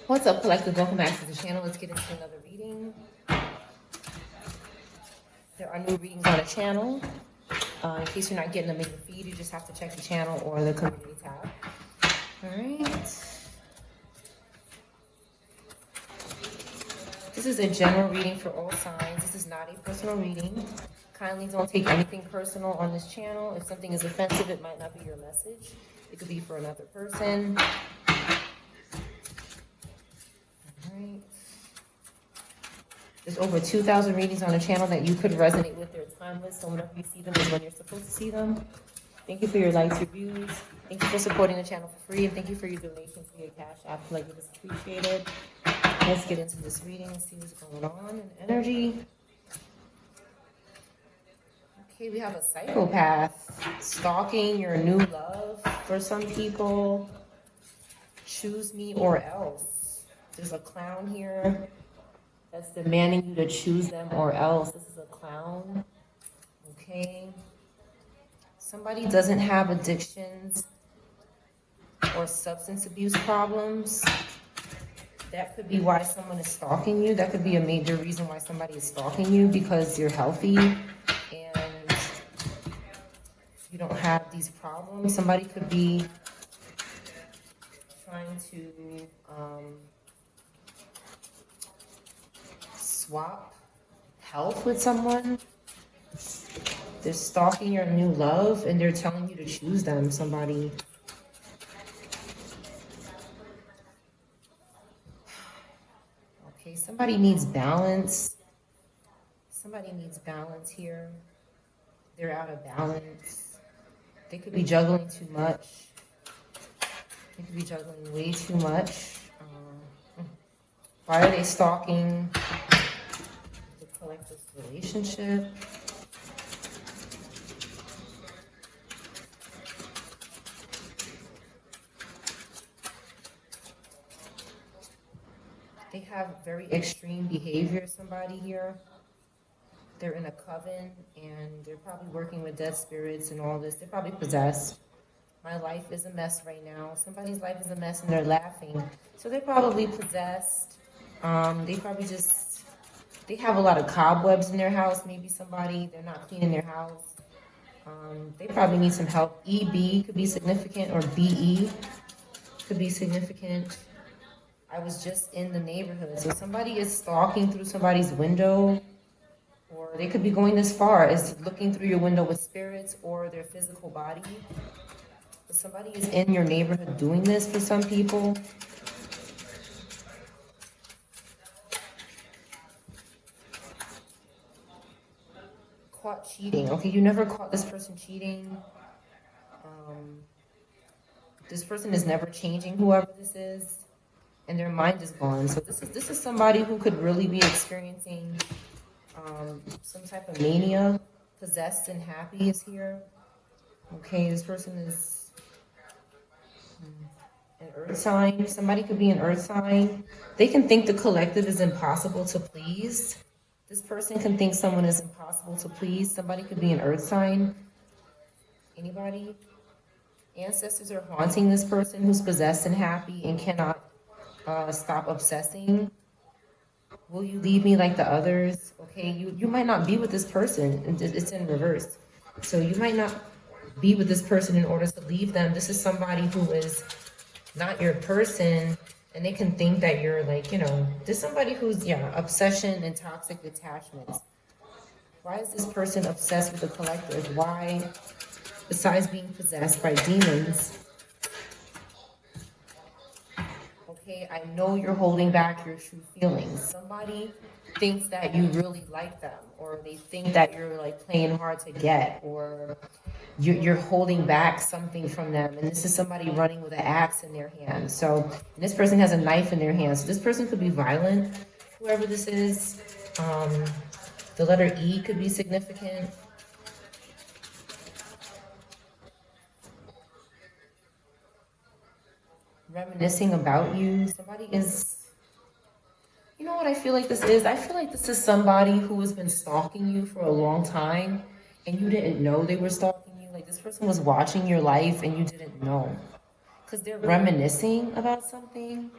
What's up, collective? Welcome back to the channel. Let's get into another reading. There are new readings on the channel. In case you're not getting them in your feed, you just have to check the channel or the community tab. All right. This is a general reading for all signs. This is not a personal reading. Kindly don't take anything personal on this channel. If something is offensive, it might not be your message. It could be for another person. Right. There's over 2,000 readings on the channel that you could resonate with. They're timeless, so whenever you see them is when you're supposed to see them. Thank you for your likes, reviews. Thank you for supporting the channel for free, and thank you for your donations for your cash app. Like it is appreciated. Let's get into this reading and see what's going on in energy. Okay, we have a psychopath stalking your new love for some people. Choose me or else. There's a clown here that's demanding you to choose them or else. This is a clown. Okay. Somebody doesn't have addictions or substance abuse problems. That could be why someone is stalking you. That could be a major reason why somebody is stalking you, because you're healthy and you don't have these problems. Somebody could be trying to swap health with someone. They're stalking your new love and they're telling you to choose them, somebody. Okay, somebody needs balance. Somebody needs balance here. They're out of balance. They could be juggling too much. They could be juggling way too much. Why are they stalking the collective relationship? They have very extreme behavior, somebody here. They're in a coven and they're probably working with dead spirits and all this. They're probably possessed. My life is a mess right now. Somebody's life is a mess and they're laughing. So they're probably possessed. They have a lot of cobwebs in their house. Maybe they're not cleaning their house. They probably need some help. EB could be significant, or BE could be significant. I was just in the neighborhood. So somebody is stalking through somebody's window, or they could be going this far as looking through your window with spirits or their physical body. But somebody is in your neighborhood doing this for some people. Caught cheating. Okay, you never caught this person cheating. This person is never changing, whoever this is, and their mind is gone. So this is somebody who could really be experiencing some type of mania. Possessed and happy is here. Okay, this person is an earth sign. Somebody could be an earth sign. They can think the collective is impossible to please. This person can think someone is impossible to please. Somebody could be an earth sign. Anybody? Ancestors are haunting this person who's possessed and happy and cannot stop obsessing. Will you leave me like the others? Okay, you might not be with this person. It's in reverse. So you might not be with this person in order to leave them. This is somebody who is not your person, and they can think that you're like, there's somebody who's, obsession and toxic attachments. Why is this person obsessed with the collective? Why, besides being possessed by demons? Okay, I know you're holding back your true feelings. Somebody thinks that you really like them, or they think that you're like playing hard to get, or you're holding back something from them. And this is somebody running with an axe in their hand. So, and this person has a knife in their hand. So this person could be violent, whoever this is. The letter E could be significant. Reminiscing about you. Somebody is, you know what I feel like this is? I feel like this is somebody who has been stalking you for a long time and you didn't know they were stalking you. Like this person was watching your life and you didn't know. Because they're reminiscing about something.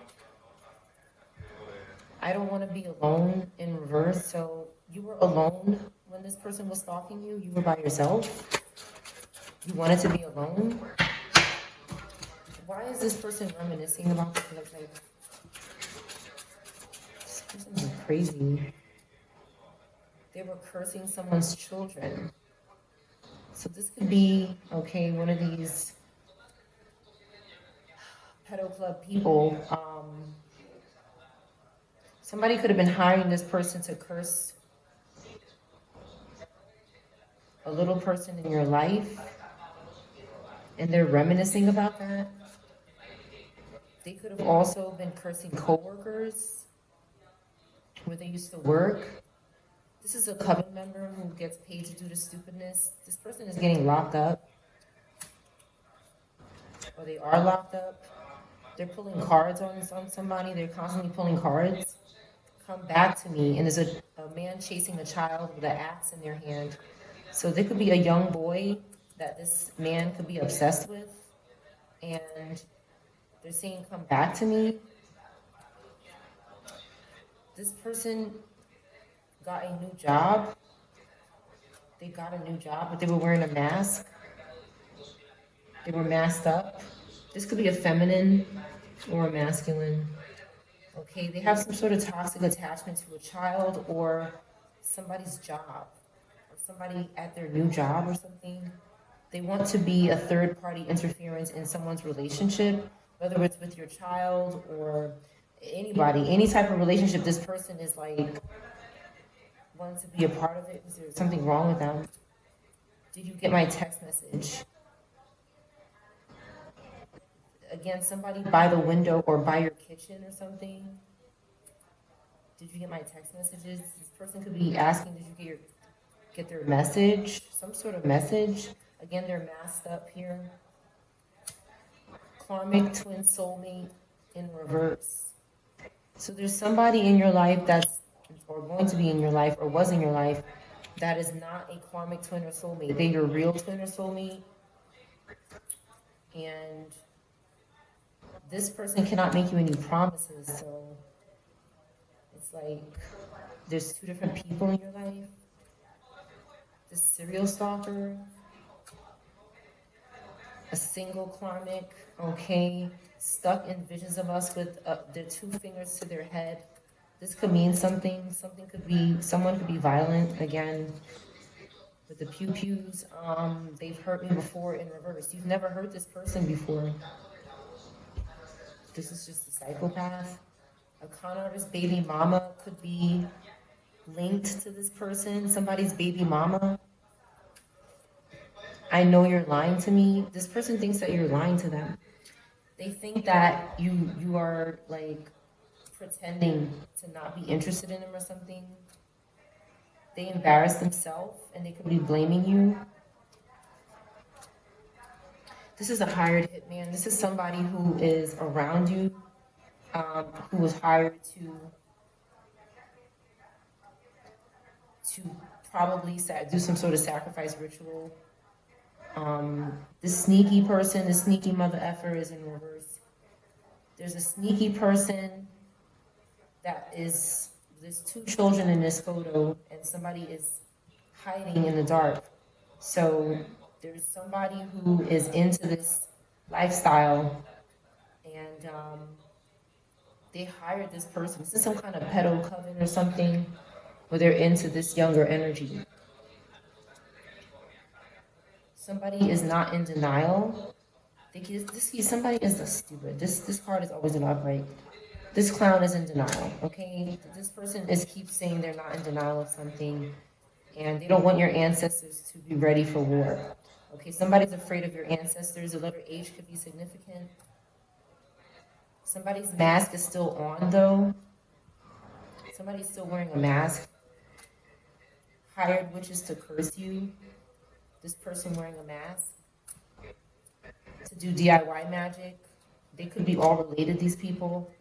I don't want to be alone in reverse. So you were alone when this person was stalking you? You were by yourself? You wanted to be alone? Why is this person reminiscing about this? Like, this person's crazy. They were cursing someone's children. So this could be, okay, one of these pedo club people. Somebody could have been hiring this person to curse a little person in your life, and they're reminiscing about that. They could have also been cursing coworkers where they used to work. This is a coven member who gets paid to do the stupidness. This person is getting locked up, or they are locked up. They're pulling cards on somebody. They're constantly pulling cards. Come back to me. And there's a man chasing a child with an axe in their hand. So there could be a young boy that this man could be obsessed with. And they're saying, come back to me. This person got a new job. They got a new job, but they were wearing a mask. They were masked up. This could be a feminine or a masculine. Okay, they have some sort of toxic attachment to a child or somebody's job, or somebody at their new job or something. They want to be a third-party interference in someone's relationship, whether it's with your child or anybody, any type of relationship. This person is like, wants to be a part of it. Is there something wrong with them? Did you get my text message? Again, somebody by the window or by your kitchen or something. Did you get my text messages? This person could be asking, did you get their message? Some sort of message. Again, they're masked up here. Karmic twin soulmate in reverse. So there's somebody in your life that's, or going to be in your life, or was in your life, that is not a karmic twin or soulmate. They're your real twin or soulmate. And this person cannot make you any promises, so it's like there's two different people in your life. This serial stalker, a single karmic, okay, stuck in visions of us with their two fingers to their head. This could mean something. Someone could be violent, again, with the pew-pews. They've hurt me before in reverse. You've never hurt this person before. This is just a psychopath. A con artist baby mama could be linked to this person, somebody's baby mama. I know you're lying to me. This person thinks that you're lying to them. They think that you are like pretending to not be interested in them or something. They embarrass themselves and they could be blaming you. This is a hired hitman. This is somebody who is around you, who was hired to probably do some sort of sacrifice ritual. This sneaky person, this sneaky mother effer is in reverse. There's a sneaky person that is, there's two children in this photo and somebody is hiding in the dark. So there's somebody who is into this lifestyle and they hired this person. This is some kind of pedo coven or something where they're into this younger energy. Somebody is not in denial. Somebody is stupid. This card is always an upright. This clown is in denial, okay? This person keeps saying they're not in denial of something and they don't want your ancestors to be ready for war. Okay, somebody's afraid of your ancestors. The letter H could be significant. Somebody's mask is still on, though. Somebody's still wearing a mask. Hired witches to curse you. This person wearing a mask. To do DIY magic. They could be all related, these people.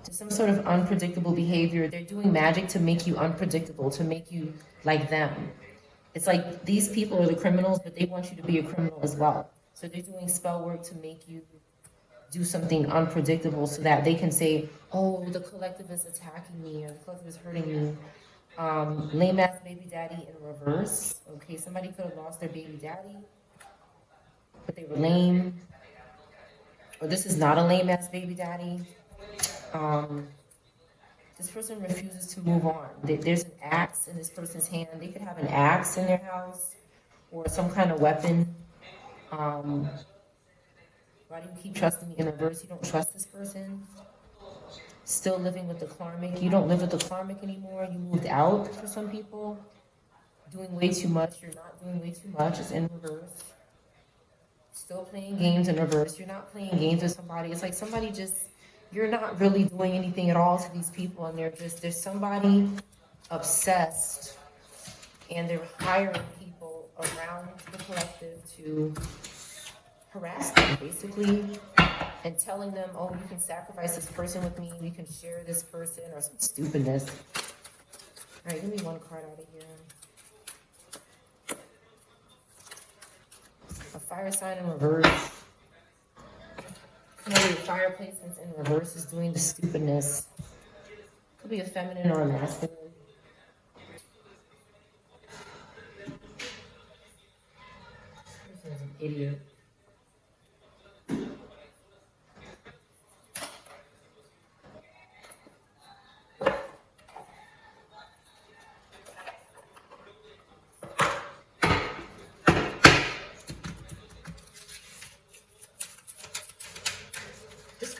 To some sort of unpredictable behavior. They're doing magic to make you unpredictable, to make you like them. It's like these people are the criminals, but they want you to be a criminal as well. So they're doing spell work to make you do something unpredictable so that they can say, oh, the collective is attacking me or the collective is hurting me. Lame ass baby daddy in reverse. Okay, somebody could have lost their baby daddy, but they were lame. Or this is not a lame ass baby daddy. This person refuses to move on. There's an axe in this person's hand. They could have an axe in their house or some kind of weapon. Why do you keep trusting me in reverse? You don't trust this person. Still living with the karmic. You don't live with the karmic anymore. You moved out for some people. Doing way too much. You're not doing way too much. It's in reverse. Still playing games in reverse. You're not playing games with somebody. It's like somebody just, you're not really doing anything at all to these people. And there's somebody obsessed and they're hiring people around the collective to harass them, basically, and telling them, oh, you can sacrifice this person with me, we can share this person, or some stupidness. All right, give me one card out of here. A fire sign in reverse. Somebody with fire placements in reverse is doing the stupidness. Could be a feminine or a masculine. This person's an idiot.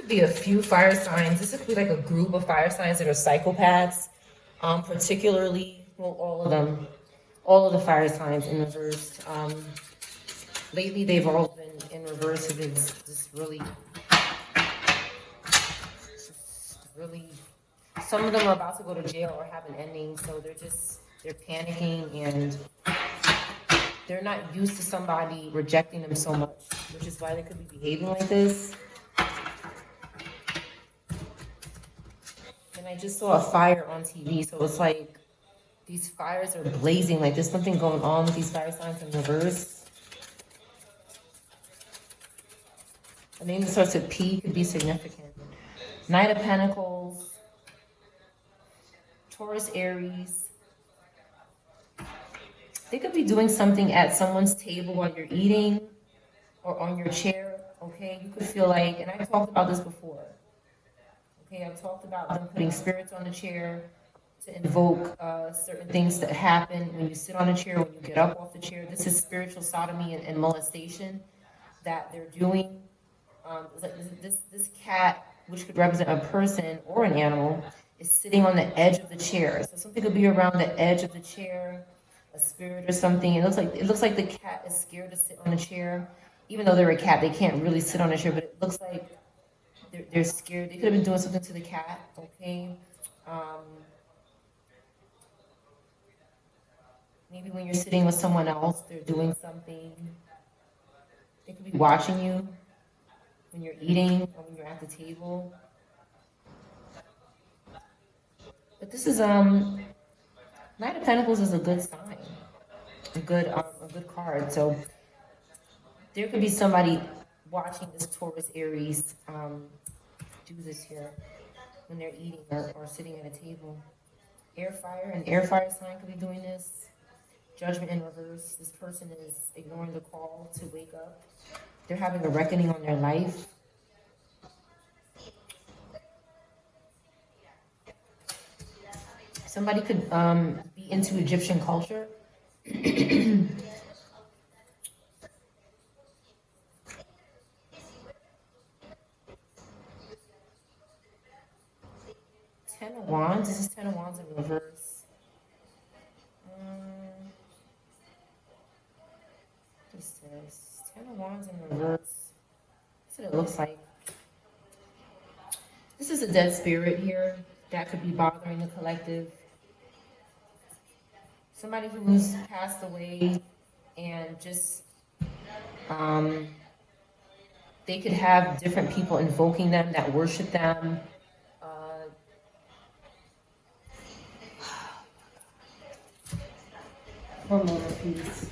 Be a few fire signs. This could be like a group of fire signs that are psychopaths, particularly, well, all of them, all of the fire signs in reverse. Lately, they've all been in reverse. It's just really, some of them are about to go to jail or have an ending, so they're panicking and they're not used to somebody rejecting them so much, which is why they could be behaving like this. I just saw a fire on TV, so it's like these fires are blazing, like there's something going on with these fire signs in reverse. A name that starts with P could be significant. Knight of Pentacles, Taurus, Aries. They could be doing something at someone's table while you're eating or on your chair, okay? You could feel like, and I talked about this before, okay, I've talked about them putting spirits on the chair to invoke certain things that happen when you sit on a chair, when you get up off the chair. This is spiritual sodomy and molestation that they're doing. This cat, which could represent a person or an animal, is sitting on the edge of the chair. So something could be around the edge of the chair, a spirit or something. It looks like the cat is scared to sit on a chair. Even though they're a cat, they can't really sit on a chair, but it looks like they're scared. They could have been doing something to the cat, okay? Maybe when you're sitting with someone else, they're doing something. They could be watching you when you're eating or when you're at the table. But this is, Knight of Pentacles is a good sign, a good card. So there could be somebody watching this Taurus, Aries, do this here when they're eating or sitting at a table. An air fire sign could be doing this. Judgment in reverse. This person is ignoring the call to wake up. They're having a reckoning on their life. Somebody could be into Egyptian culture. 10 of Wands. This is 10 of Wands in reverse. What is this? 10 of Wands in reverse. That's what it looks like. This is a dead spirit here that could be bothering the collective. Somebody who's passed away and just, they could have different people invoking them that worship them. One moment, please.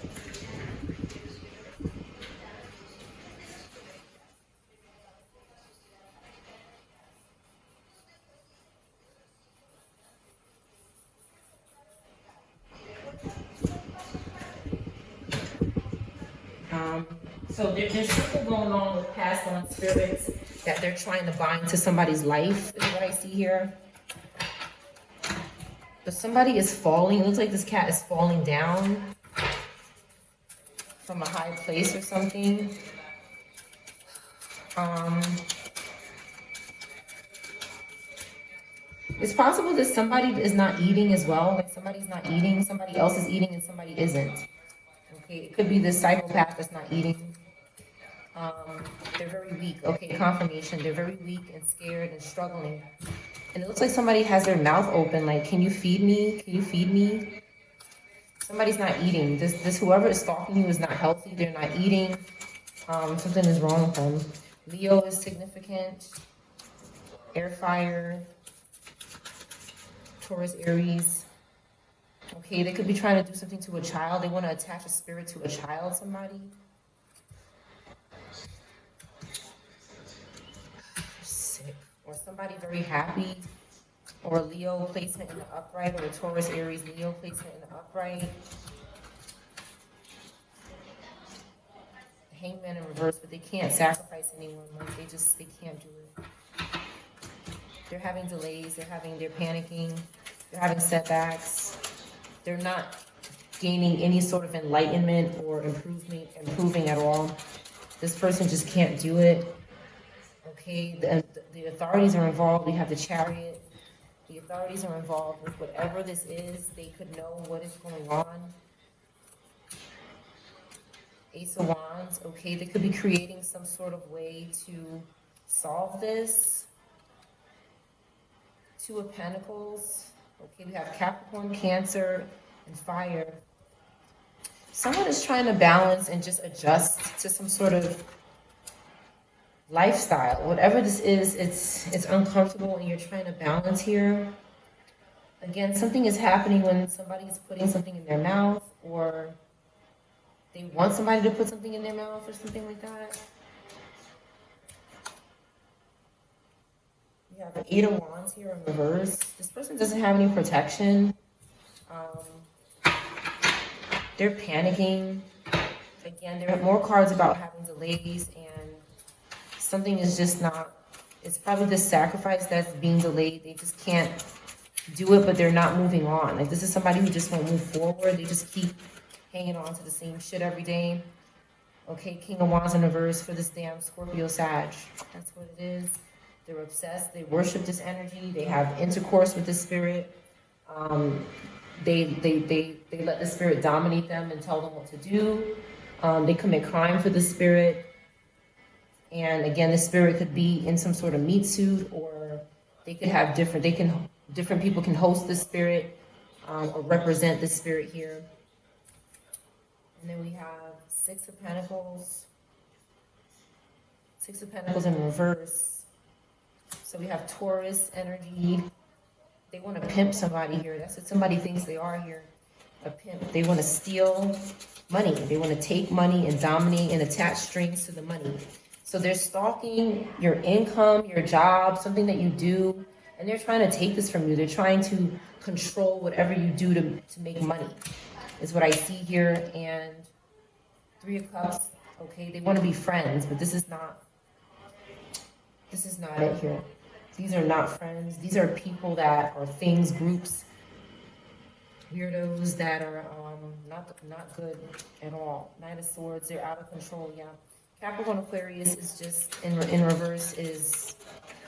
So there's something going on with past on spirits that they're trying to bind to somebody's life, is what I see here. But somebody is falling. It looks like this cat is falling down from a high place or something. It's possible that somebody is not eating as well. Like somebody's not eating, somebody else is eating, and somebody isn't. Okay, it could be this psychopath that's not eating. They're very weak. Okay, confirmation. They're very weak and scared and struggling. And it looks like somebody has their mouth open, like, can you feed me? Can you feed me? Somebody's not eating. This whoever is stalking you is not healthy. They're not eating. Something is wrong with them. Leo is significant. Air, fire. Taurus, Aries. Okay, they could be trying to do something to a child. They want to attach a spirit to a child, somebody. Sick. Or somebody very happy. Or a Leo placement in the upright. Or a Taurus, Aries, Leo placement in the upright. Hangman in reverse, but they can't sacrifice anyone. Like they can't do it. They're having delays. They're panicking. They're having setbacks. They're not gaining any sort of enlightenment or improving at all. This person just can't do it. Okay, the authorities are involved. We have the Chariot. The authorities are involved with whatever this is. They could know what is going on. Ace of Wands. Okay, they could be creating some sort of way to solve this. Two of Pentacles. Okay, we have Capricorn, Cancer, and Fire. Someone is trying to balance and just adjust to some sort of lifestyle. Whatever this is, it's uncomfortable and you're trying to balance here. Again, something is happening when somebody is putting something in their mouth, or they want somebody to put something in their mouth or something like that. We have the Eight of Wands here in reverse. This person doesn't have any protection. They're panicking. Again, there are more cards about having delays, and something is just not, it's probably the sacrifice that's being delayed. They just can't do it, but they're not moving on. Like, this is somebody who just won't move forward. They just keep hanging on to the same shit every day. Okay, King of Wands in reverse for this damn Scorpio Sag. That's what it is. They're obsessed. They worship this energy. They have intercourse with the spirit. They let the spirit dominate them and tell them what to do. They commit crime for the spirit. And again, the spirit could be in some sort of meat suit, or they could have different people can host the spirit or represent the spirit here. And then we have Six of Pentacles. Six of Pentacles in reverse. So we have Taurus energy. They want to pimp somebody here. That's what somebody thinks they are here. A pimp. They want to steal money. They want to take money and dominate and attach strings to the money. So they're stalking your income, your job, something that you do, and they're trying to take this from you. They're trying to control whatever you do to make money, is what I see here. And Three of Cups, okay, they want to be friends, but this is not it here. These are not friends. These are people that are things, groups, weirdos that are not good at all. Knight of Swords, they're out of control, yeah. Capricorn Aquarius is just in reverse, is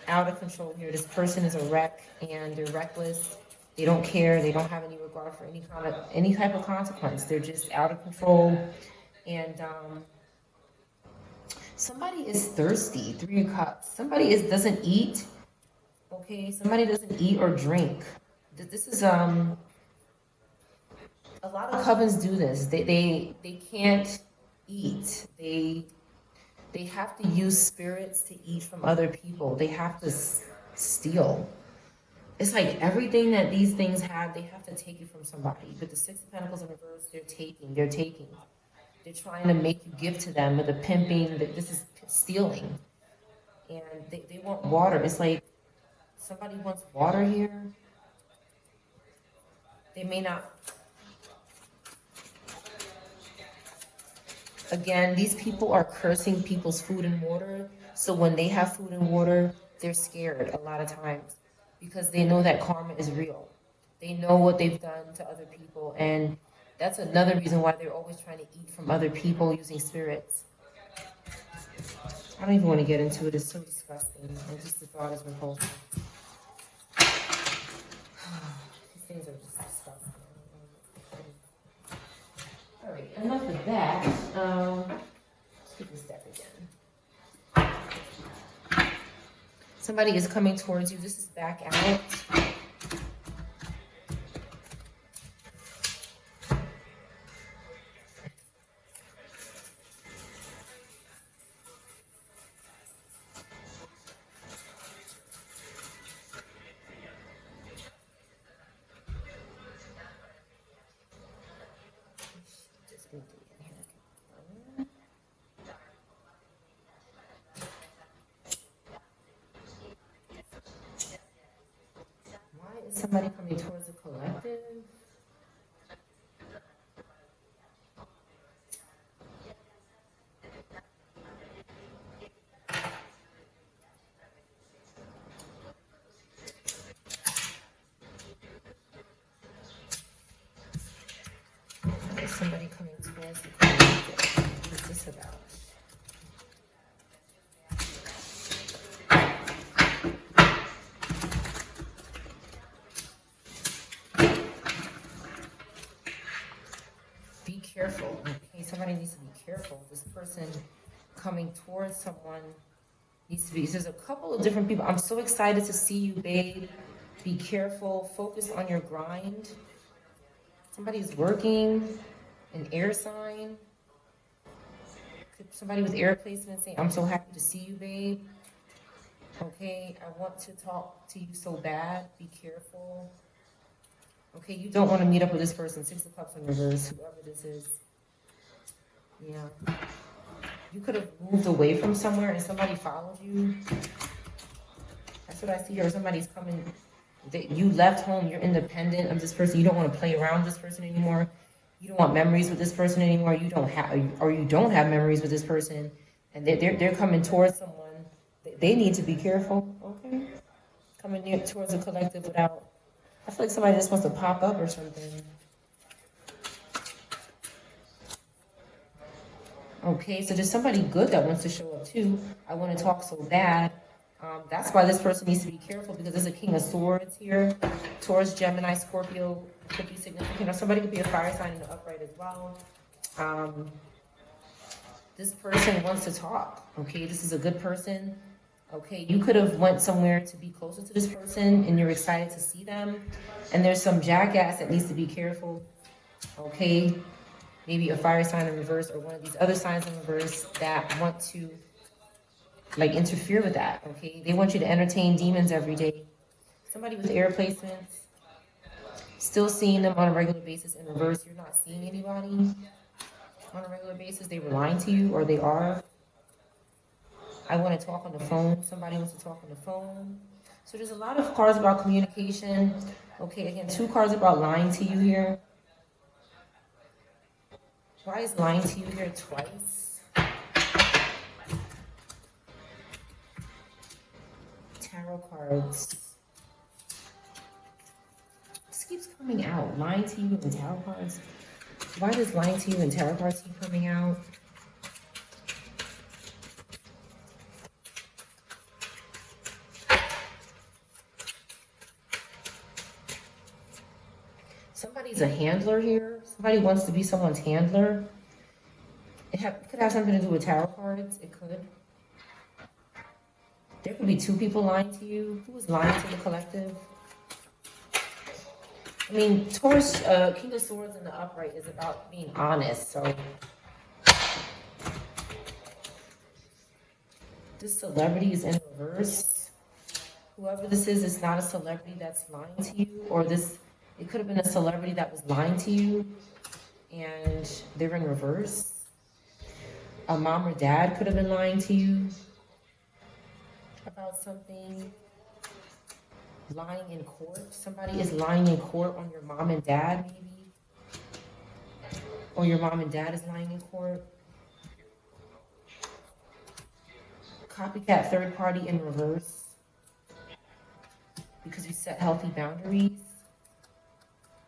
out of control here. This person is a wreck and they're reckless. They don't care. They don't have any regard for any type of consequence. They're just out of control. And somebody is thirsty. Three of Cups. Somebody doesn't eat. Okay, somebody doesn't eat or drink. This is a lot of covens do this. They can't eat. They have to use spirits to eat from other people. They have to steal. It's like everything that these things have, they have to take it from somebody. But the Six of Pentacles in reverse, they're taking. They're trying to make you give to them with the pimping. This is stealing. And they want water. It's like somebody wants water here. They may not. Again, these people are cursing people's food and water. So when they have food and water, they're scared a lot of times because they know that karma is real. They know what they've done to other people. And that's another reason why they're always trying to eat from other people using spirits. I don't even want to get into it. It's so disgusting. And just the thought is repulsive. These things are just disgusting. All right, enough of that. Let's get this deck again. Somebody is coming towards you. This is back out. Somebody coming towards the collective. There's somebody coming towards the collective. What is this about? Be careful. Okay, somebody needs to be careful. This person coming towards someone needs to be. There's a couple of different people. I'm so excited to see you, babe. Be careful. Focus on your grind. Somebody's working. An air sign. Somebody with air placement saying, I'm so happy to see you, babe. Okay, I want to talk to you so bad. Be careful. Okay, you don't want to meet up with this person. 6 of Cups in reverse, whoever this is. Yeah. You could have moved away from somewhere and somebody followed you. That's what I see here. Somebody's coming. You left home. You're independent of this person. You don't want to play around with this person anymore. You don't want memories with this person anymore. You don't have memories with this person. And they're coming towards someone. They need to be careful. Okay. Coming near towards a collective without. I feel like somebody just wants to pop up or something. Okay, so there's somebody good that wants to show up too. I want to talk so bad. That's why this person needs to be careful because there's a King of Swords here. Taurus, Gemini, Scorpio could be significant. Or somebody could be a fire sign in the upright as well. This person wants to talk. Okay, this is a good person. Okay, you could have went somewhere to be closer to this person and you're excited to see them. And there's some jackass that needs to be careful. Okay, maybe a fire sign in reverse or one of these other signs in reverse that want to like interfere with that. Okay, they want you to entertain demons every day. Somebody with air placements, still seeing them on a regular basis in reverse. You're not seeing anybody on a regular basis. They were lying to you or they are. I want to talk on the phone. Somebody wants to talk on the phone. So there's a lot of cards about communication. Okay, again, 2 cards about lying to you here. Why is lying to you here twice? Tarot cards. This keeps coming out. Lying to you in tarot cards. Why does lying to you in tarot cards keep coming out? Somebody's a handler here. Somebody wants to be someone's handler. It could have something to do with tarot cards. It could. There could be 2 people lying to you. Who is lying to the collective? I mean, Taurus, King of Swords in the upright is about being honest. So this celebrity is in reverse. Whoever this is not a celebrity that's lying to you, or this. It could have been a celebrity that was lying to you and they're in reverse. A mom or dad could have been lying to you about something. Lying in court. Somebody is lying in court on your mom and dad, maybe. Or your mom and dad is lying in court. copycat third party in reverse, because you set healthy boundaries.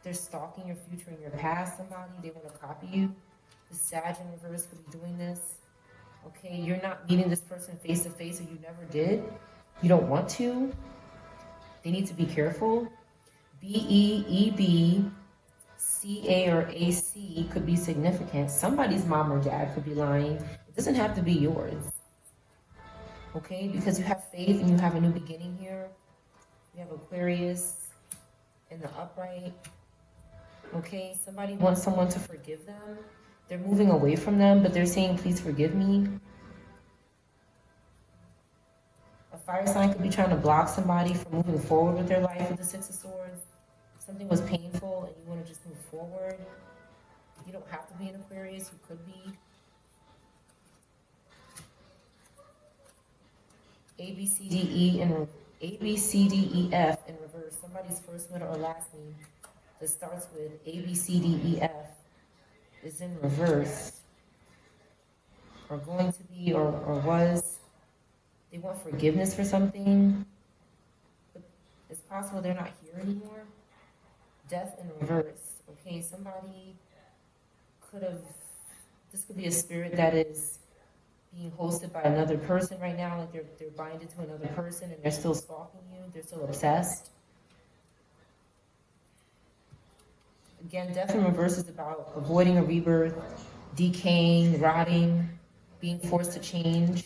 They're stalking your future and your past, somebody. They want to copy you. The Sag in reverse could be doing this. Okay, you're not meeting this person face to face, or you never did. You don't want to. They need to be careful. BEEB, CA or AC could be significant. Somebody's mom or dad could be lying. It doesn't have to be yours. Okay, because you have faith and you have a new beginning here. You have Aquarius in the upright. Okay, somebody wants someone to forgive them. They're moving away from them, but they're saying, please forgive me. A fire sign could be trying to block somebody from moving forward with their life with the Six of Swords. Something was painful and you want to just move forward. You don't have to be an Aquarius, you could be. ABCDEF in reverse. Somebody's first, middle, or last name that starts with ABCDEF is in reverse, or going to be, or was. They want forgiveness for something, but it's possible they're not here anymore. Death in reverse. Okay, somebody could have, this could be a spirit that is being hosted by another person right now, like they're binded to another person and they're still stalking you, they're still obsessed. Again, death in reverse is about avoiding a rebirth, decaying, rotting, being forced to change.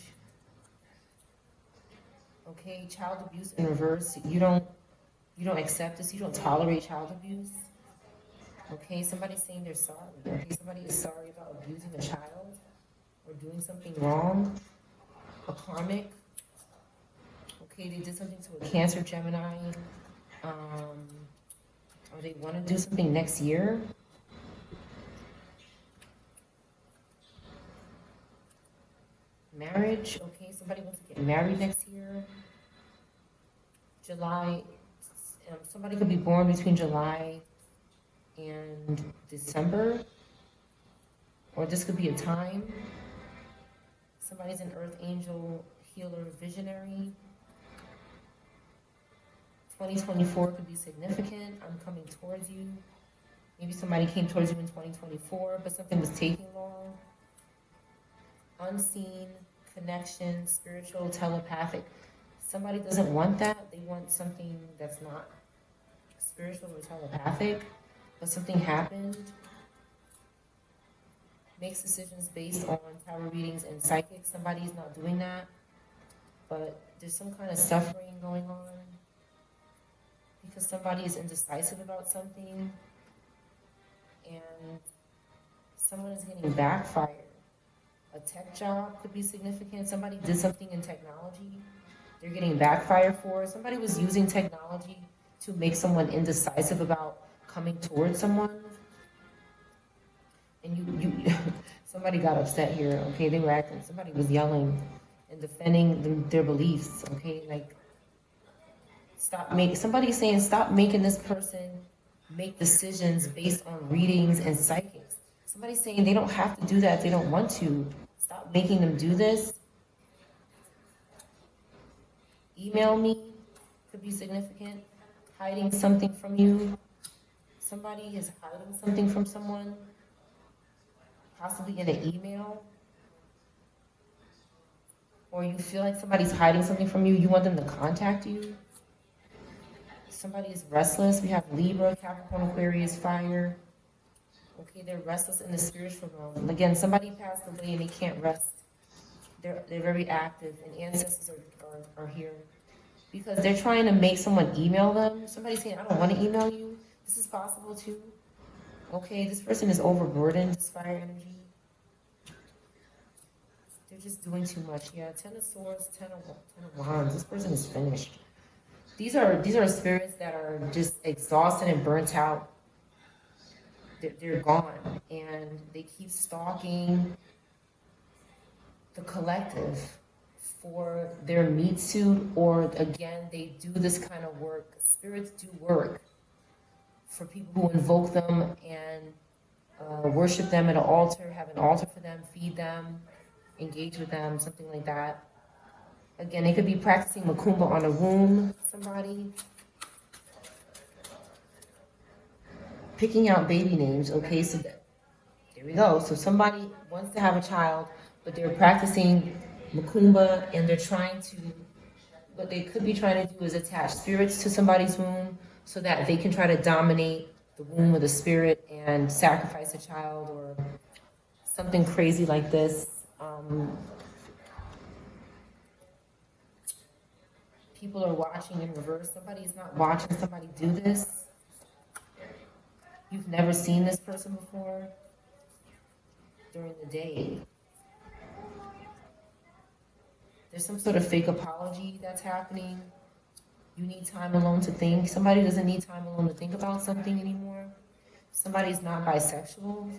Okay, child abuse in reverse. You don't accept this, you don't tolerate child abuse. Okay, somebody's saying they're sorry. Okay, somebody is sorry about abusing a child or doing something wrong. A karmic. Okay, they did something to a Cancer, Gemini. Or they want to do something next year. Marriage, okay, somebody wants to get married next year. July, somebody could be born between July and December, or this could be a time. Somebody's an earth angel, healer, visionary. 2024 could be significant. I'm coming towards you. Maybe somebody came towards you in 2024, but something was taking long. Unseen, connection, spiritual, telepathic. Somebody doesn't want that. They want something that's not spiritual or telepathic, but something happened. Makes decisions based on tarot readings and psychic. Somebody's not doing that, but there's some kind of suffering going on because somebody is indecisive about something and someone is getting backfired. A tech job could be significant. Somebody did something in technology. They're getting backfired for. Somebody was using technology to make someone indecisive about coming towards someone. And you somebody got upset here, okay? They were acting, somebody was yelling and defending their beliefs, okay? Like, somebody's saying, stop making this person make decisions based on readings and psychics. Somebody's saying they don't have to do that if they don't want to. Stop making them do this. Email me could be significant. Hiding something from you. Somebody is hiding something from someone, possibly in an email. Or you feel like somebody's hiding something from you, you want them to contact you. Somebody is restless. We have Libra, Capricorn, Aquarius, fire. Okay, they're restless in the spiritual realm. Again, somebody passed away and they can't rest. They're very active, and ancestors are here. Because they're trying to make someone email them. Somebody's saying, I don't want to email you. This is possible too. Okay, this person is overburdened, this fire energy. They're just doing too much. Yeah, 10 of Swords, 10 of Wands. This person is finished. These are spirits that are just exhausted and burnt out. They're gone, and they keep stalking the collective for their meat suit, or again, they do this kind of work. Spirits do work for people who invoke them and worship them at an altar, have an altar for them, feed them, engage with them, something like that. Again, they could be practicing macumba on a womb, somebody. Picking out baby names, okay, so there we go. So somebody wants to have a child, but they're practicing macumba and they're trying to, what they could be trying to do is attach spirits to somebody's womb so that they can try to dominate the womb of the spirit and sacrifice a child or something crazy like this. People are watching in reverse. Somebody's not watching somebody do this. You've never seen this person before during the day. There's some sort of fake apology that's happening. You need time alone to think. Somebody doesn't need time alone to think about something anymore. Somebody's not bisexual.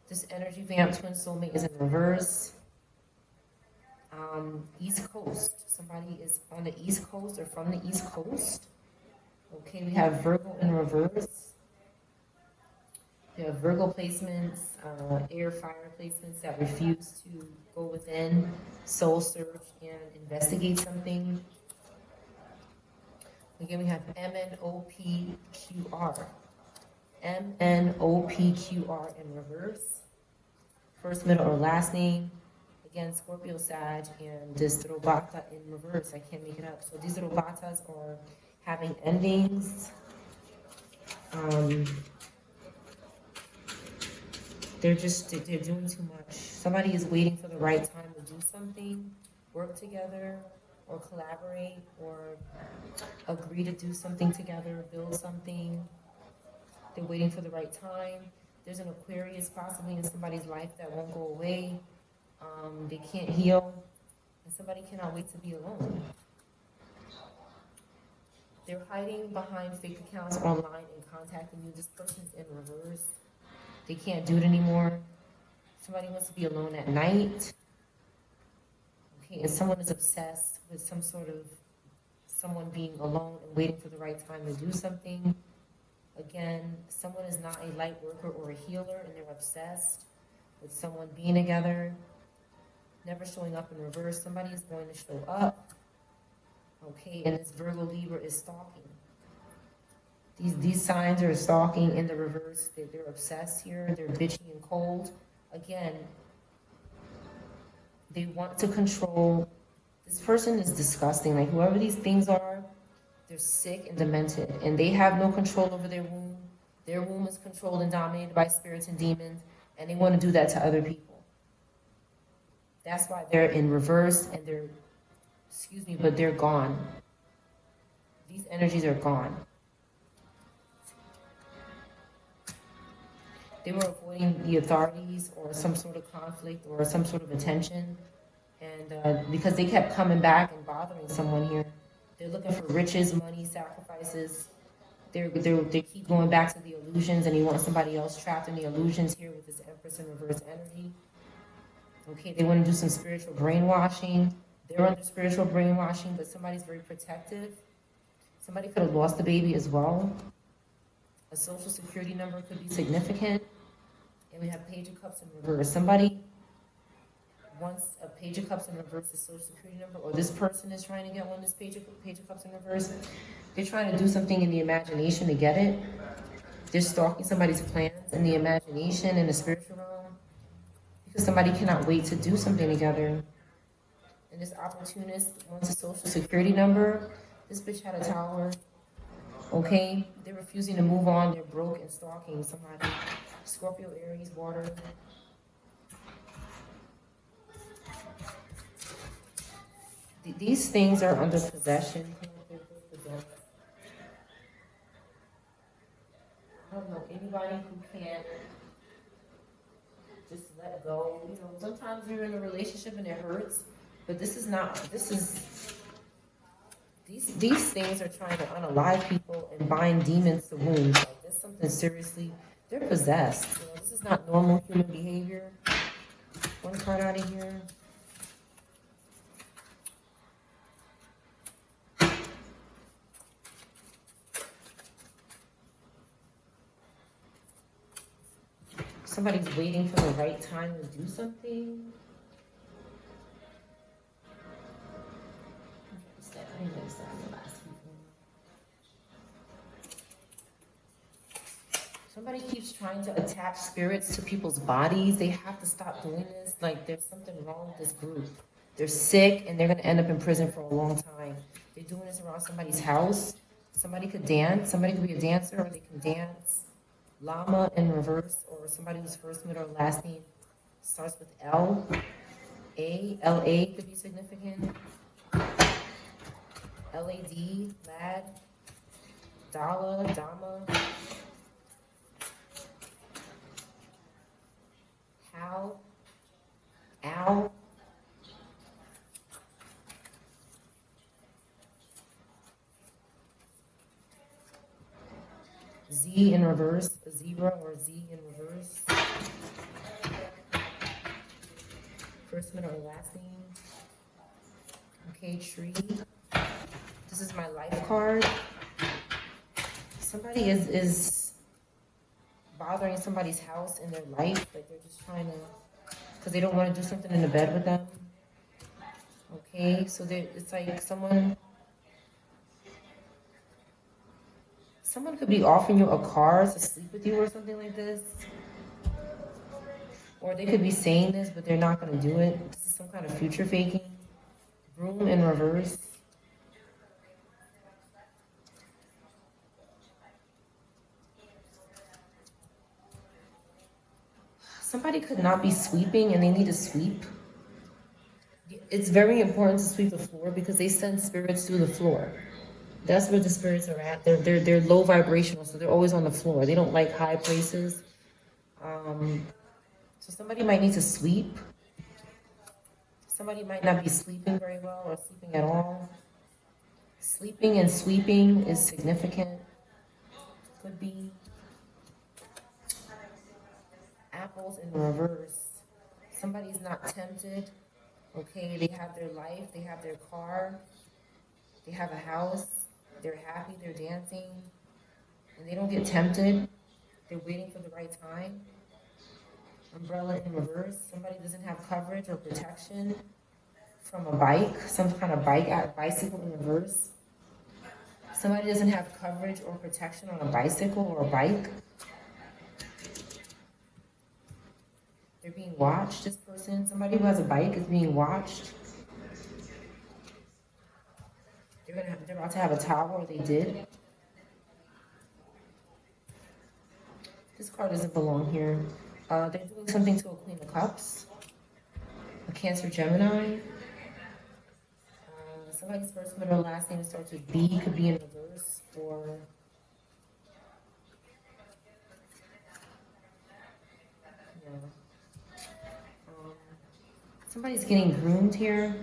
This energy vamp twin soulmate is in reverse. East Coast. Somebody is on the East Coast or from the East Coast. Okay, we have Virgo in reverse. We have Virgo placements, air fire placements that refuse to go within, soul search, and investigate something. Again, we have MNOPQR. MNOPQR in reverse. First, middle, or last name. Again, Scorpio, Sag, and this Robata in reverse. I can't make it up. So these Robatas are having endings. They're doing too much. Somebody is waiting for the right time to do something, work together, or collaborate, or agree to do something together, build something. They're waiting for the right time. There's an Aquarius possibly in somebody's life that won't go away. They can't heal, and somebody cannot wait to be alone. They're hiding behind fake accounts online and contacting you. This person's in reverse. They can't do it anymore. Somebody wants to be alone at night. Okay, and someone is obsessed with some sort of someone being alone and waiting for the right time to do something. Again, someone is not a light worker or a healer, and they're obsessed with someone being together, never showing up in reverse. Somebody is going to show up. Okay, and this Virgo Libra is stalking. These signs are stalking in the reverse. They're obsessed here. They're bitchy and cold. Again, they want to control. This person is disgusting. Like, whoever these things are, they're sick and demented. And they have no control over their womb. Their womb is controlled and dominated by spirits and demons. And they want to do that to other people. That's why they're in reverse and but they're gone. These energies are gone. They were avoiding the authorities or some sort of conflict or some sort of attention. And because they kept coming back and bothering someone here, they're looking for riches, money, sacrifices. They keep going back to the illusions, and you want somebody else trapped in the illusions here with this Empress in reverse energy. Okay, they want to do some spiritual brainwashing. They're under spiritual brainwashing, but somebody's very protective. Somebody could have lost the baby as well. A social security number could be significant. And we have Page of Cups in reverse. Somebody wants a Page of Cups in reverse, a social security number, or this person is trying to get one, this Page of Cups in reverse. They're trying to do something in the imagination to get it. They're stalking somebody's plans in the imagination, in the spiritual realm, because somebody cannot wait to do something together. And this opportunist wants a social security number. This bitch had a tower. Okay, they're refusing to move on. They're broke and stalking somebody. Scorpio, Aries, water. These things are under possession. I don't know anybody who can't just let go. You know, sometimes you're in a relationship and it hurts, but this is not. These things are trying to unalive people and bind demons to wounds. Like, there's something seriously, they're possessed. You know, this is not normal human behavior. One card out of here. Somebody's waiting for the right time to do something. Somebody keeps trying to attach spirits to people's bodies. They have to stop doing this. Like, there's something wrong with this group. They're sick and they're going to end up in prison for a long time. They're doing this around somebody's house. Somebody could dance. Somebody could be a dancer or they can dance. Llama in reverse, or somebody whose first, middle, or last name starts with L. L-A could be significant. L-A-D, lad. Dala, Dama. Hal, Al. Z in reverse, a zebra or Z in reverse. First, middle, or last name. Okay, tree. This is my life card. Somebody is bothering somebody's house in their life. Like, they're just trying to, because they don't want to do something in the bed with them. Okay, so it's like someone could be offering you a car to sleep with you or something like this. Or they could be saying this, but they're not going to do it. This is some kind of future faking. Broom in reverse. Somebody could not be sweeping and they need to sweep. It's very important to sweep the floor because they send spirits through the floor. That's where the spirits are at. They're low vibrational, so they're always on the floor. They don't like high places. So somebody might need to sweep. Somebody might not be sleeping very well or sleeping at all. Sleeping and sweeping is significant. Could be. Apples in reverse. Somebody's not tempted. Okay, they have their life, they have their car, they have a house, they're happy, they're dancing, and they don't get tempted. They're waiting for the right time. Umbrella in reverse. Somebody doesn't have coverage or protection from a bike, some kind of bicycle in reverse. Somebody doesn't have coverage or protection on a bicycle or a bike. They're being watched, this person. Somebody who has a bike is being watched. They're about to have a tower, or they did. This card doesn't belong here. They're doing something to a Queen of Cups. A Cancer Gemini. Somebody's first, middle, or last name starts with B, could be in reverse, or somebody's getting groomed here.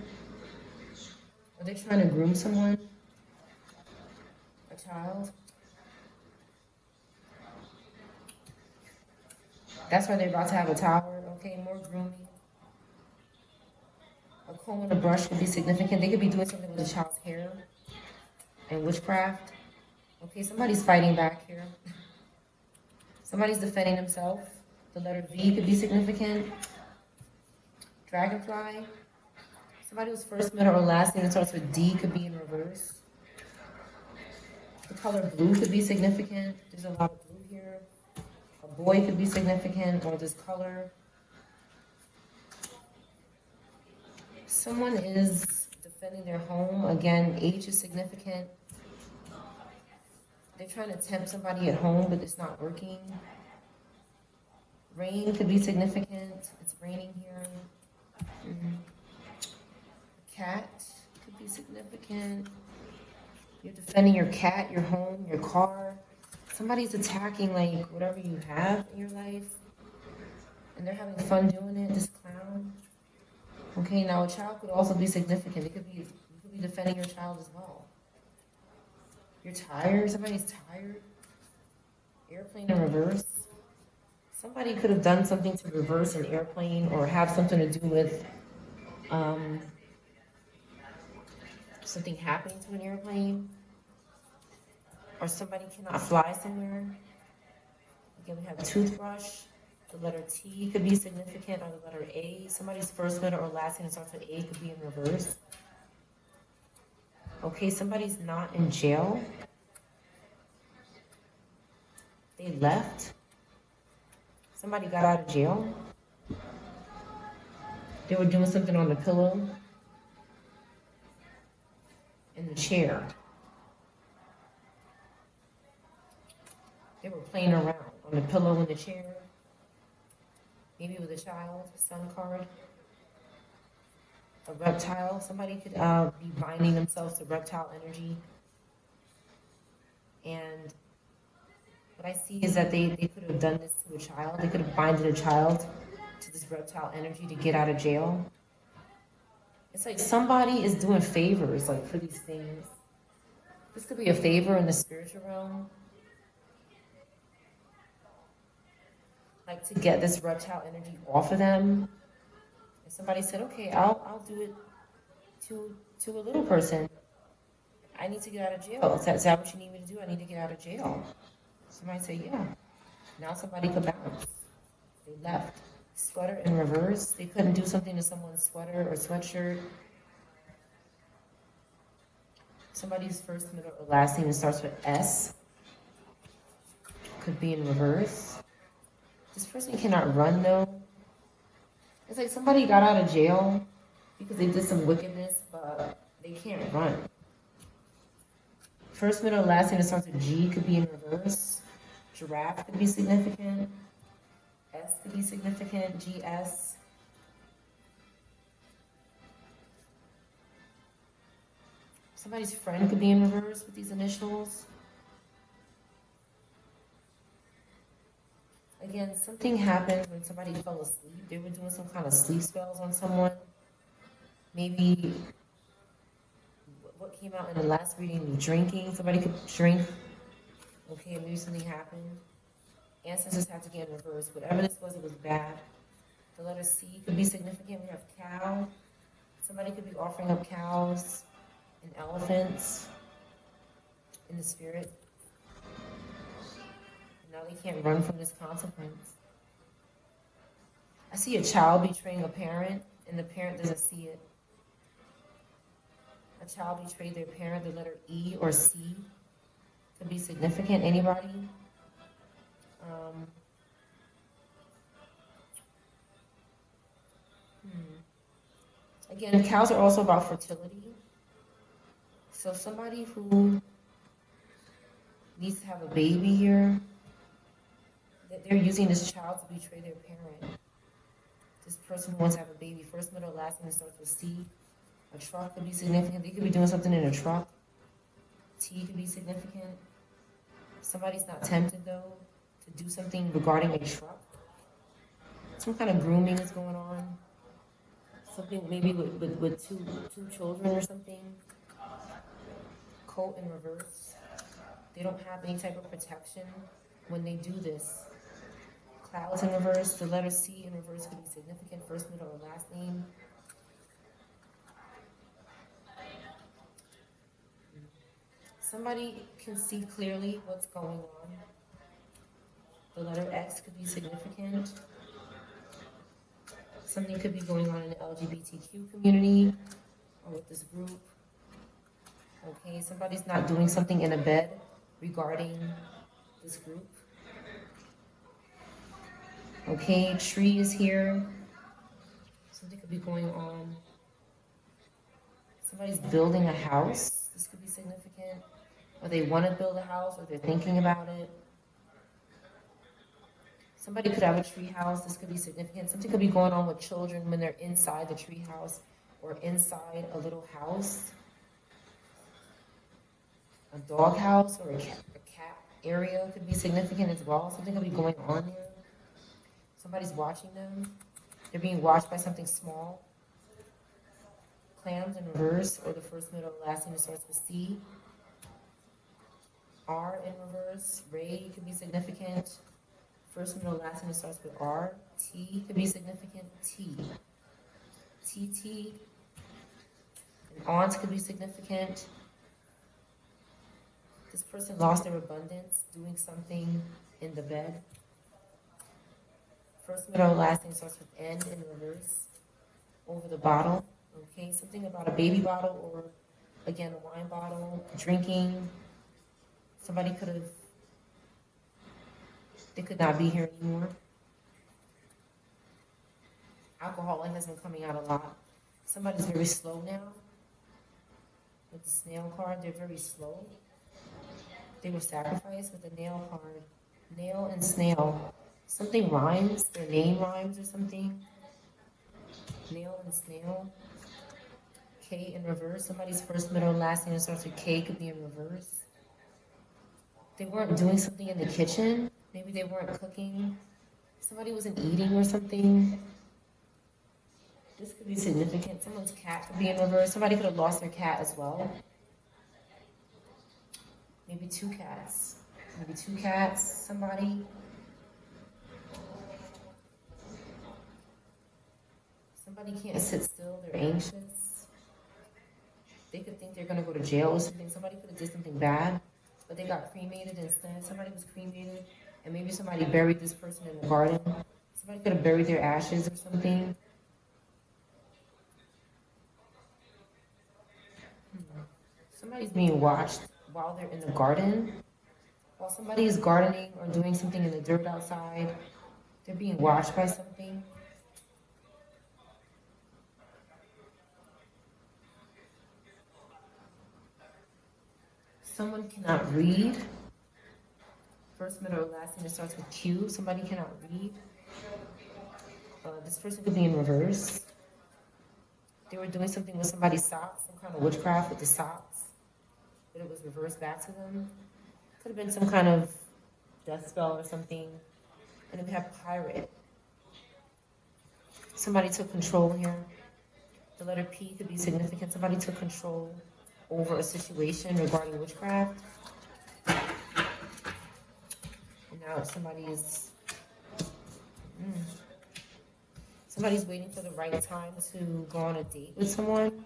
Are they trying to groom someone? A child? That's why they're about to have a tower. Okay, more grooming. A comb and a brush could be significant. They could be doing something with a child's hair. And witchcraft. Okay, somebody's fighting back here. Somebody's defending themselves. The letter V could be significant. Dragonfly. Somebody whose first, middle, or last name that starts with D could be in reverse. The color blue could be significant. There's a lot of blue here. A boy could be significant, or this color. Someone is defending their home. Again, age is significant. They're trying to tempt somebody at home, but it's not working. Rain could be significant. It's raining here. Cat could be significant. You're defending your cat, your home, your car. Somebody's attacking, like, whatever you have in your life. And they're having fun doing it, this clown. Okay, now a child could also be significant. You could be defending your child as well. You're tired. Somebody's tired. Airplane in reverse. Somebody could have done something to reverse an airplane or have something to do with something happening to an airplane. Or somebody cannot fly somewhere. Again, we have a toothbrush. The letter T could be significant, or the letter A. Somebody's first letter or last name that starts with A could be in reverse. Okay, somebody's not in jail. They left. Somebody got out of jail. They were doing something on the pillow, in the chair. They were playing around on the pillow in the chair. Maybe with a child, sun card. A reptile. Somebody could be binding themselves to reptile energy. And what I see is that they could have done this to a child. They could have binded a child to this reptile energy to get out of jail. It's like somebody is doing favors like for these things. This could be a favor in the spiritual realm. Like to get this reptile energy off of them. And somebody said, okay, I'll do it to a little person. I need to get out of jail. Is that what you need me to do? I need to get out of jail. Somebody say, yeah. Now somebody could bounce. They left. Sweater in reverse. They couldn't do something to someone's sweater or sweatshirt. Somebody's first, middle, or last name starts with S. Could be in reverse. This person cannot run though. It's like somebody got out of jail because they did some wickedness, but they can't run. First, middle, last name that starts with G could be in reverse. Giraffe could be significant. S could be significant. GS. Somebody's friend could be in reverse with these initials. Again, something happened when somebody fell asleep. They were doing some kind of sleep spells on someone. Maybe what came out in the last reading, drinking. Somebody could drink. Okay, maybe something happened. Ancestors had to get in reverse. Whatever this was, it was bad. The letter C could be significant. We have cow. Somebody could be offering up cows and elephants in the spirit. And now they can't run from this consequence. I see a child betraying a parent, and the parent doesn't see it. A child betrayed their parent, the letter E or C could be significant. Anybody? Again, cows are also about fertility. So somebody who needs to have a baby here, they're using this child to betray their parent. This person who wants to have a baby, first, middle, last name starts with C. A truck could be significant. They could be doing something in a truck. T could be significant. Somebody's not tempted, though, to do something regarding a truck. Some kind of grooming is going on. Something maybe with two children or something. Coat in reverse. They don't have any type of protection when they do this. Clouds in reverse. The letter C in reverse could be significant. First, middle, or last name. Somebody can see clearly what's going on. The letter X could be significant. Something could be going on in the LGBTQ community or with this group. Okay, somebody's not doing something in a bed regarding this group. Okay, tree is here. Something could be going on. Somebody's building a house. This could be significant. Or they want to build a house, or they're thinking about it. Somebody could have a tree house. This could be significant. Something could be going on with children when they're inside the tree house or inside a little house. A dog house or a cat area could be significant as well. Something could be going on there. Somebody's watching them. They're being watched by something small. Clams in reverse, or the first, middle, last name that starts with C. R in reverse. Ray could be significant. First, middle, last name that starts with R. T could be significant. T. TT. An aunt could be significant. This person lost their abundance doing something in the bed. First, middle, last name starts with N in reverse. Over the bottle. Okay, something about a baby bottle or, again, a wine bottle. Drinking. Somebody could have, they could not be here anymore. Alcoholic has been coming out a lot. Somebody's very slow now. With the snail card, they're very slow. They were sacrificed with the nail card. Nail and snail. Something rhymes. Their name rhymes or something. Nail and snail. K in reverse. Somebody's first, middle, and last name that starts with K could be in reverse. They weren't doing something in the kitchen. Maybe they weren't cooking. Somebody wasn't eating or something. This could be significant. Someone's cat could be in reverse. Somebody could have lost their cat as well. Maybe two cats. Maybe two cats. Somebody. Somebody can't sit still. They're anxious. They could think they're going to go to jail or something. Somebody could have did something bad, but they got cremated instead. Somebody was cremated, and maybe somebody buried this person in the garden. Somebody could have buried their ashes or something. Somebody's being watched while they're in the garden. While somebody is gardening or doing something in the dirt outside, they're being watched by something. Someone cannot read. First, middle, or last name that starts with Q. Somebody cannot read. This person could be in reverse. They were doing something with somebody's socks, some kind of witchcraft with the socks, but it was reversed back to them. Could have been some kind of death spell or something. And then we have pirate. Somebody took control here. The letter P could be significant. Somebody took control over a situation regarding witchcraft. And now somebody's waiting for the right time to go on a date with someone,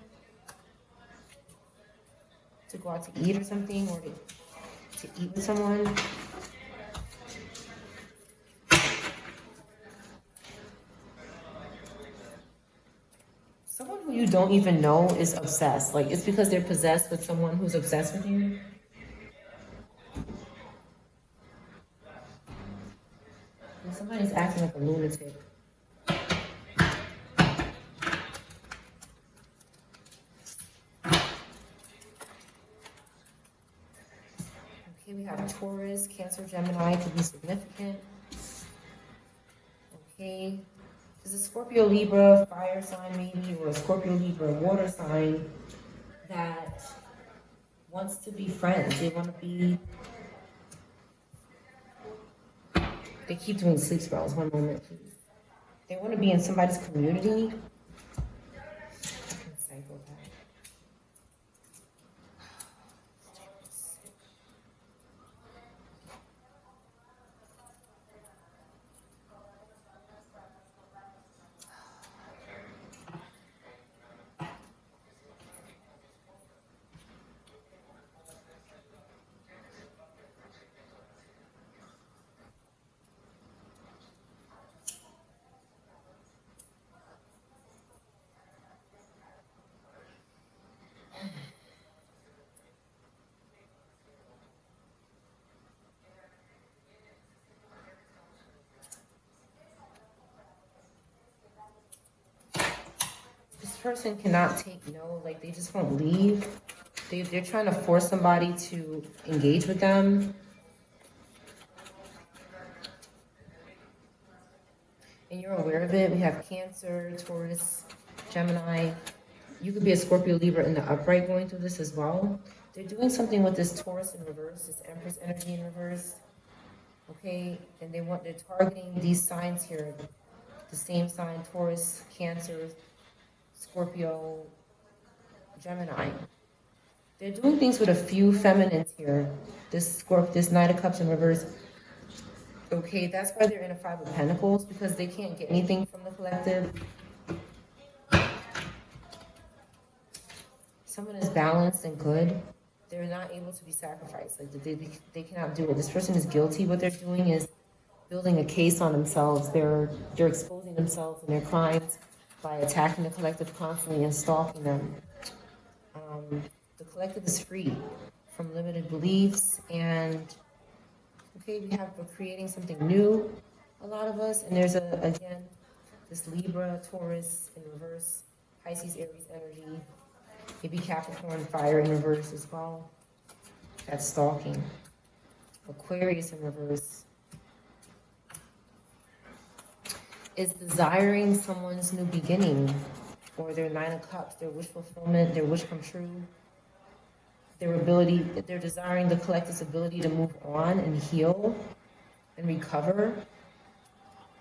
to go out to eat or something, or to eat with someone. Someone who you don't even know is obsessed. Like, it's because they're possessed with someone who's obsessed with you. And somebody's acting like a lunatic. Okay, we have Taurus, Cancer, Gemini could be significant. Okay. There's a Scorpio, Libra, fire sign maybe, or a Scorpio, Libra, water sign that wants to be friends. They want to be... They keep doing sleep spells. One moment, please. They want to be in somebody's community. Psychopath. Person cannot take no, like they just won't leave. They're trying to force somebody to engage with them. And you're aware of it. We have Cancer, Taurus, Gemini. You could be a Scorpio, Libra in the upright going through this as well. They're doing something with this Taurus in reverse, this Empress energy in reverse. Okay, and they're targeting these signs here. The same sign, Taurus, Cancer, Scorpio, Gemini. They're doing things with a few feminines here. This Knight of Cups in reverse. Okay, that's why they're in a Five of Pentacles, because they can't get anything from the collective. Someone is balanced and good. They're not able to be sacrificed. Like they cannot do it. This person is guilty. What they're doing is building a case on themselves. They're exposing themselves and their crimes by attacking the collective constantly and stalking them. The collective is free from limited beliefs, and okay, we're creating something new, a lot of us, and there's again, This Libra, Taurus in reverse, Pisces, Aries energy, maybe Capricorn, fire in reverse as well. That's stalking. Aquarius in reverse is desiring someone's new beginning, or their Nine of Cups, their wish fulfillment, their wish come true, their ability, they're desiring the collective's ability to move on and heal and recover.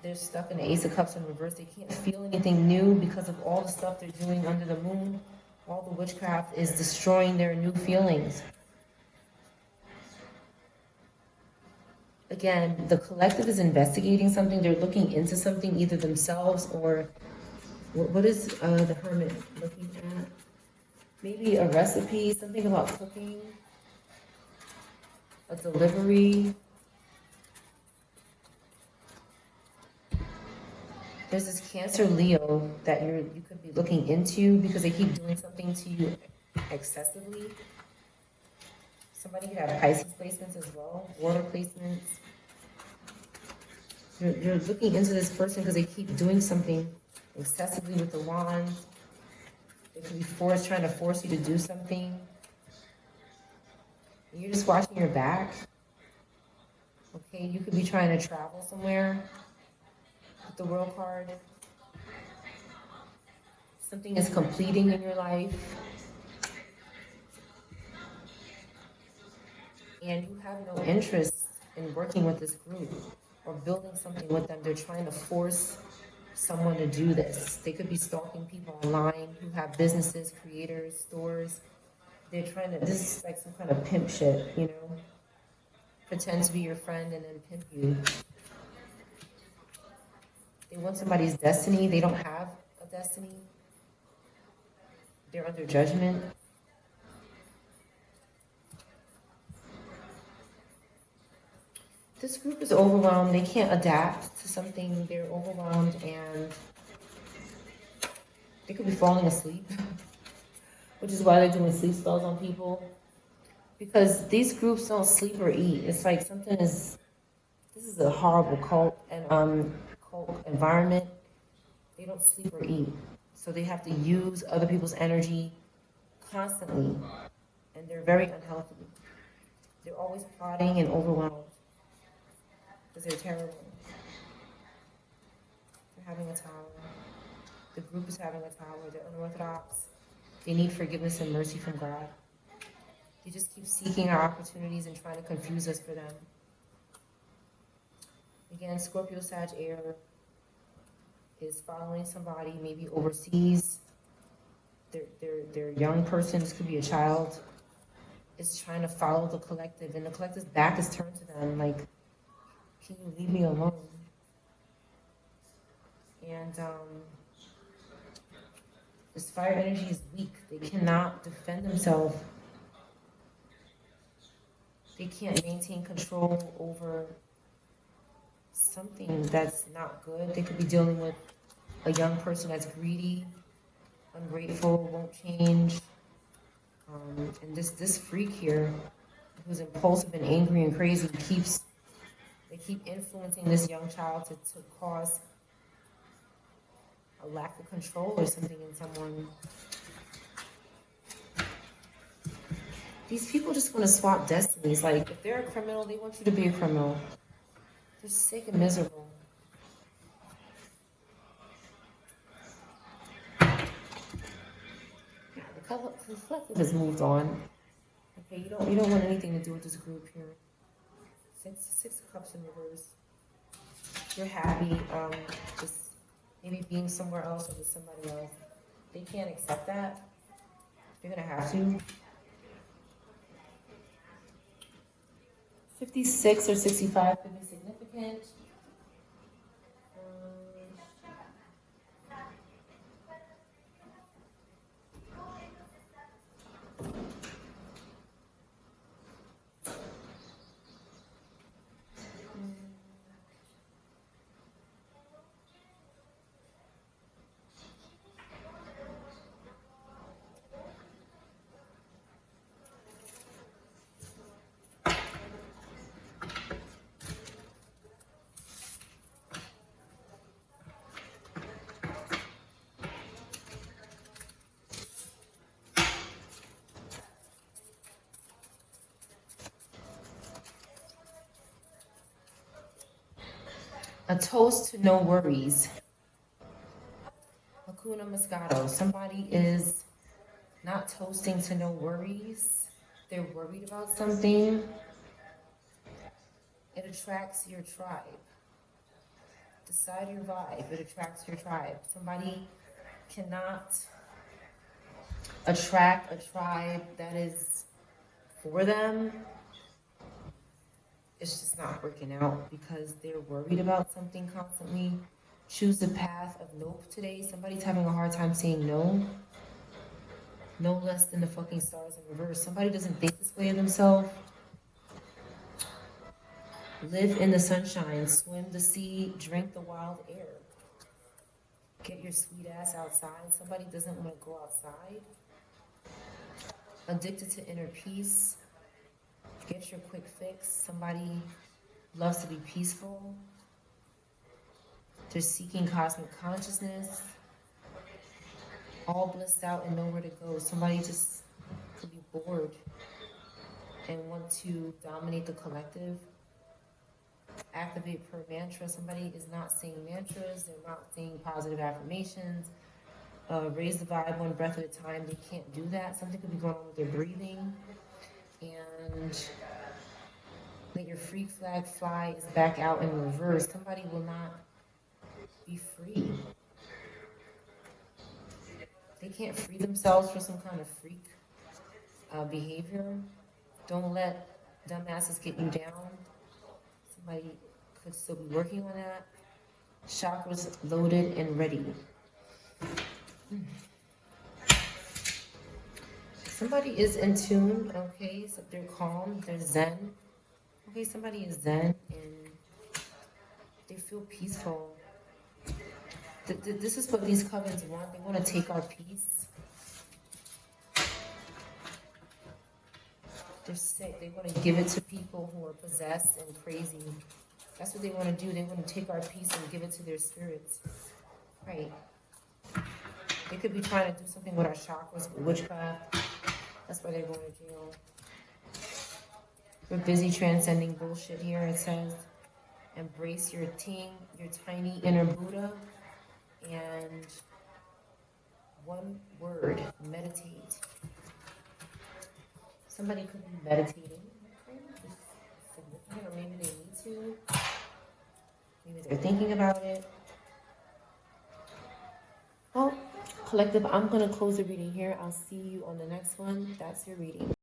They're stuck in the Ace of Cups in reverse. They can't feel anything new because of all the stuff they're doing under the moon. All the witchcraft is destroying their new feelings. Again, the collective is investigating something. They're looking into something, either themselves or what is the Hermit looking at? Maybe a recipe, something about cooking, a delivery. There's this Cancer Leo that you could be looking into because they keep doing something to you excessively. Somebody could have Pisces placements as well, water placements. You're looking into this person because they keep doing something excessively with the wands. They could be trying to force you to do something. And you're just watching your back. Okay, you could be trying to travel somewhere with the World card. Something is completing in your life. And you have no interest in working with this group or building something with them. They're trying to force someone to do this. They could be stalking people online who have businesses, creators, stores. They're trying to, this is like some kind of pimp shit, you know? Pretend to be your friend and then pimp you. They want somebody's destiny. They don't have a destiny. They're under judgment. This group is overwhelmed. They can't adapt to something. They're overwhelmed and they could be falling asleep, which is why they're doing sleep spells on people. Because these groups don't sleep or eat. It's like this is a horrible cult and cult environment. They don't sleep or eat. So they have to use other people's energy constantly. And they're very unhealthy. They're always plotting and overwhelmed. Because they're terrible. They're having a tower. The group is having a tower. They're unorthodox. They need forgiveness and mercy from God. They just keep seeking our opportunities and trying to confuse us for them. Again, Scorpio, Sag, Air is following somebody, maybe overseas. They're a young person, this could be a child, is trying to follow the collective, and the collective's back is turned to them, like, can you leave me alone? And this fire energy is weak. They cannot defend themselves. They can't maintain control over something that's not good. They could be dealing with a young person that's greedy, ungrateful, won't change. And this freak here, who's impulsive and angry and crazy, they keep influencing this young child to cause a lack of control or something in someone. These people just want to swap destinies. Like, if they're a criminal, they want you to be a criminal. They're sick and miserable. Yeah, the collective has moved on. Okay, you don't want anything to do with this group here. Six of Cups in reverse. You're happy, just maybe being somewhere else or with somebody else. They can't accept that. They're gonna have to. 56 or 65 could be significant. A toast to no worries. Hakuna Moscato. Somebody is not toasting to no worries. They're worried about something. It attracts your tribe. Decide your vibe. It attracts your tribe. Somebody cannot attract a tribe that is for them. It's just not working out because they're worried about something constantly. Choose the path of nope today. Somebody's having a hard time saying no. No less than the fucking stars in reverse. Somebody doesn't think this way of themselves. Live in the sunshine. Swim the sea. Drink the wild air. Get your sweet ass outside. Somebody doesn't want to go outside. Addicted to inner peace. Get your quick fix. Somebody loves to be peaceful. They're seeking cosmic consciousness. All blissed out and nowhere to go. Somebody just could be bored and want to dominate the collective. Activate per mantra. Somebody is not saying mantras. They're not saying positive affirmations. Raise the vibe one breath at a time. They can't do that. Something could be going on with their breathing. And let your freak flag fly is back out in reverse. Somebody will not be free. They can't free themselves from some kind of freak behavior. Don't let dumbasses get you down. Somebody could still be working on that. Chakras loaded and ready. Somebody is in tune, okay? So they're calm, they're zen. Okay, somebody is zen and they feel peaceful. This is what these covens want. They want to take our peace. They're sick. They want to give it to people who are possessed and crazy. That's what they want to do. They want to take our peace and give it to their spirits. Right. They could be trying to do something with our chakras, with witchcraft. That's why they're going to jail. We're busy transcending bullshit here. It says, embrace your tiny inner Buddha. And one word, meditate. Somebody could be meditating. Or maybe they need to. Maybe they're thinking about it. Well, collective, I'm going to close the reading here. I'll see you on the next one. That's your reading.